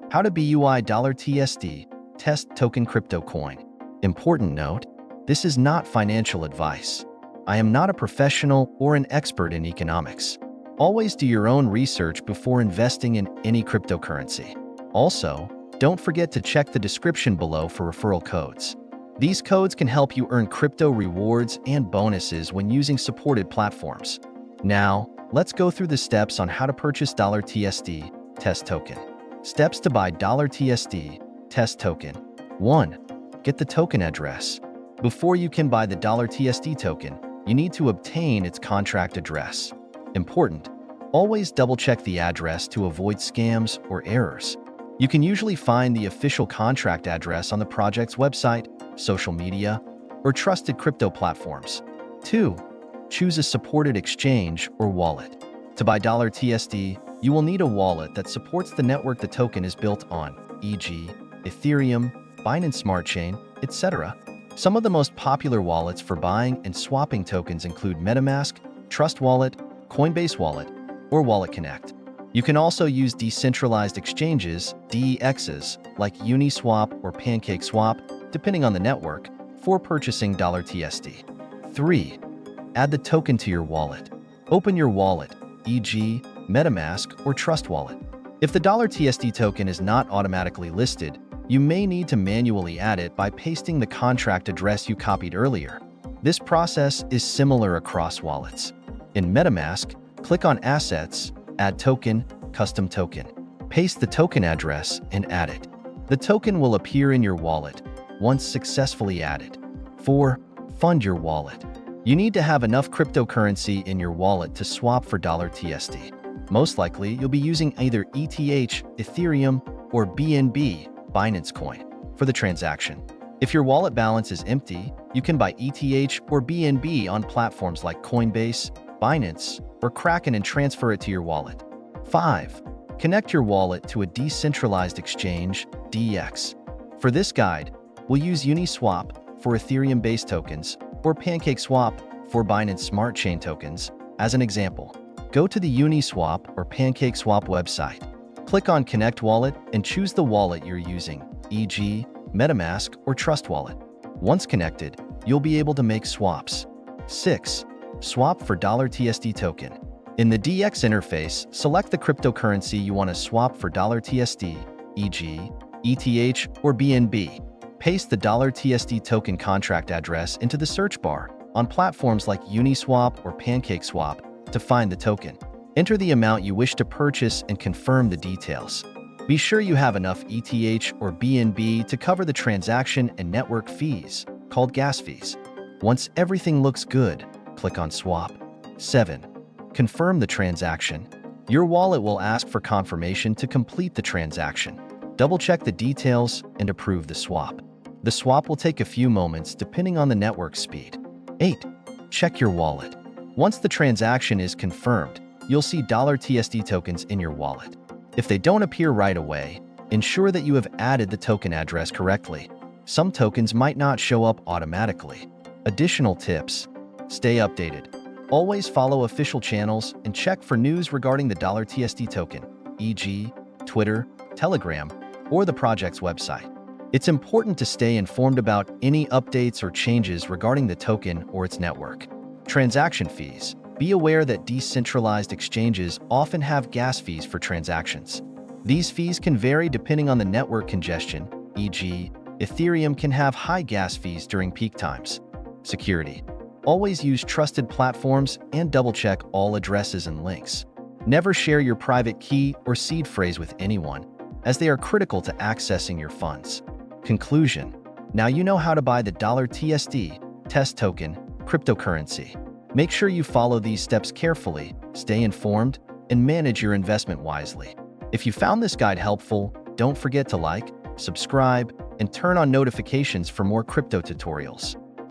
How to BUI $TST test token crypto coin. Important note, this is not financial advice. I am not a professional or an expert in economics. Always do your own research before investing in any cryptocurrency. Also, don't forget to check the description below for referral codes. These codes can help you earn crypto rewards and bonuses when using supported platforms. Now, let's go through the steps on how to purchase $TST test token. Steps to buy $TST test token. 1. Get the token address. Before you can buy the $TST token, you need to obtain its contract address. Important, always double-check the address to avoid scams or errors. You can usually find the official contract address on the project's website, social media, or trusted crypto platforms. 2. Choose a supported exchange or wallet. To buy $TST, you will need a wallet that supports the network the token is built on, e.g., Ethereum, Binance Smart Chain, etc. Some of the most popular wallets for buying and swapping tokens include MetaMask, Trust Wallet, Coinbase Wallet, or Wallet Connect. You can also use decentralized exchanges, DEXs, like Uniswap or PancakeSwap, depending on the network, for purchasing $TST. 3. Add the token to your wallet. Open your wallet, e.g., MetaMask or Trust Wallet. If the $TST token is not automatically listed, you may need to manually add it by pasting the contract address you copied earlier. This process is similar across wallets. In MetaMask, click on Assets, Add Token, Custom Token. Paste the token address and add it. The token will appear in your wallet once successfully added. 4. Fund your wallet. You need to have enough cryptocurrency in your wallet to swap for $TST. Most likely, you'll be using either ETH, Ethereum, or BNB, Binance Coin, for the transaction. If your wallet balance is empty, you can buy ETH or BNB on platforms like Coinbase, Binance, or Kraken and transfer it to your wallet. 5. Connect your wallet to a decentralized exchange, DEX. For this guide, we'll use Uniswap for Ethereum-based tokens or PancakeSwap for Binance Smart Chain tokens as an example. Go to the Uniswap or PancakeSwap website. Click on Connect Wallet and choose the wallet you're using, e.g., MetaMask or Trust Wallet. Once connected, you'll be able to make swaps. 6. Swap for $TST token. In the DEX interface, select the cryptocurrency you want to swap for $TST, e.g., ETH or BNB. Paste the $TST token contract address into the search bar on platforms like Uniswap or PancakeSwap to find the token. Enter the amount you wish to purchase and confirm the details. Be sure you have enough ETH or BNB to cover the transaction and network fees, called gas fees. Once everything looks good, click on Swap. 7. Confirm the transaction. Your wallet will ask for confirmation to complete the transaction. Double-check the details and approve the swap. The swap will take a few moments depending on the network speed. 8. Check your wallet. Once the transaction is confirmed, you'll see $TST tokens in your wallet. If they don't appear right away, ensure that you have added the token address correctly. Some tokens might not show up automatically. Additional tips: stay updated. Always follow official channels and check for news regarding the $TST token, e.g., Twitter, Telegram, or the project's website. It's important to stay informed about any updates or changes regarding the token or its network. Transaction fees. Be aware that decentralized exchanges often have gas fees for transactions. These fees can vary depending on the network congestion, e.g., Ethereum can have high gas fees during peak times. Security. Always use trusted platforms and double-check all addresses and links. Never share your private key or seed phrase with anyone, as they are critical to accessing your funds. Conclusion. Now you know how to buy the $TST test token cryptocurrency. Make sure you follow these steps carefully, stay informed, and manage your investment wisely. If you found this guide helpful, don't forget to like, subscribe, and turn on notifications for more crypto tutorials.